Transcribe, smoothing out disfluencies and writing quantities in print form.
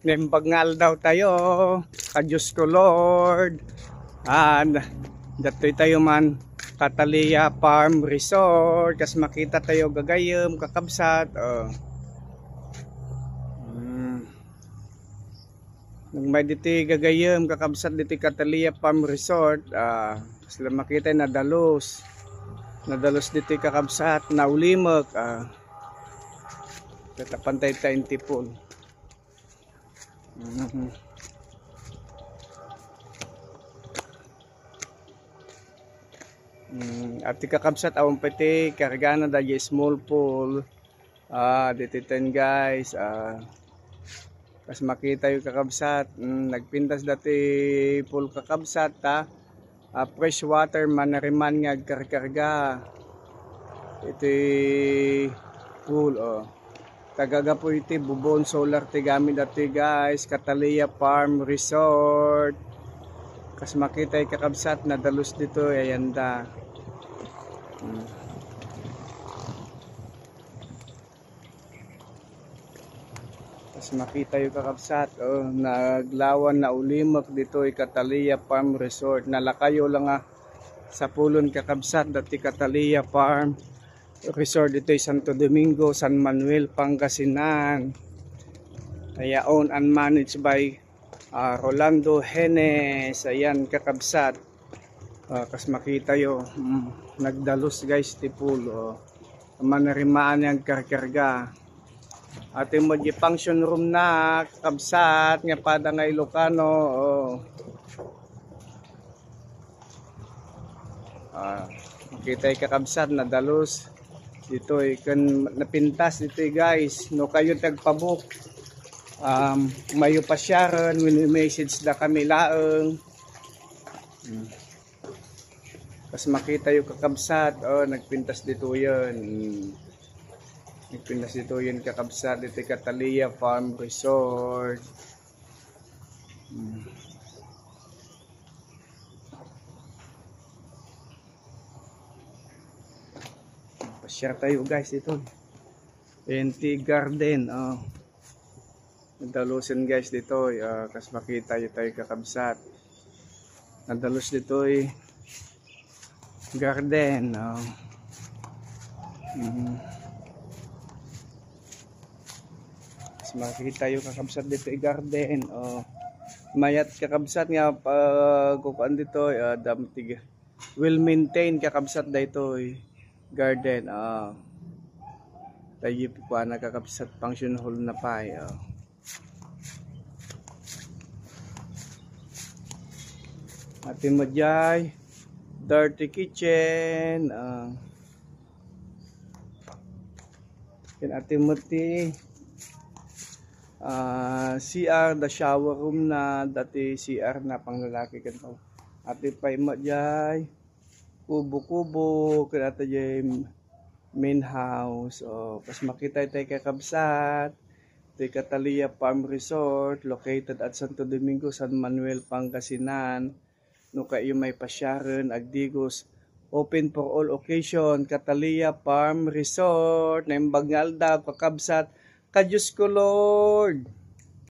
Nembangal daw tayo. Kadyos ko Lord. And datoy tayo man Catalia Farm Resort. Kas makita tayo gagayem kakabsat. Nang may diti gagayem kakabsat diti Catalia Farm Resort. Sila makita nadalos. Nadalos diti kakabsat na ulimak. Tatapantay tayong tipon. At kakabsat awang pati kargana da small pool. Dito ten guys. Kas makita yung kakabsat. Nagpintas dati pool kakabsat fresh water manariman nga karkarga. Ito pool tagaga po iti bubon solar ti gamit dati guys. Catalia Farm Resort. Kas makita yung kakabsat na dalos dito ayanda. Kas makita yung kakabsat naglawan na ulimak dito yung Catalia Farm Resort. Nalakayo lang sa pulon kakabsat dati Catalia Farm Resort. Dito ay Santo Domingo, San Manuel, Pangasinan. Kaya owned and managed by Rolando Henes. Ayan kakabsat. Kas makita yo nagdalos guys ti pool. Manarimaan yung karkarga. Ate mo di function room na kakabsat nga pada nga Ilocano. Makita yung kakabsat na dalos dito kan napintas dito guys. No kayo tagpabok mayo pa siyaran message na kami laeng. Kas makita yung kakabsat nagpintas dito yan. Nagpintas dito yan kakabsat dito Catalia Farm Resort. Share tayo guys ito. NT Garden. Nadalusin guys dito. Kas makita yung tayo kakabsat. Nadalos dito garden. Kas makita yung kakabsat dito garden. Mayat kakabsat nga kukuan dito. Damtig. Well maintained kakabsat dito garden. Tayo po nakakabsat function hall na pa. Atin mo dyan dirty kitchen. Atin mo ti CR the shower room na dati CR na pang lalaki kanto. Atin pa mo dyan kubo-kubo kinata dyan main house. Pas makita tayo kakabsat tayo Catalia Farm Resort located at Santo Domingo, San Manuel, Pangasinan. No kayo may pasyaran agdigos open for all occasion. Catalia Farm Resort Nembangal daw kakabsat. Kadyos ko Lord.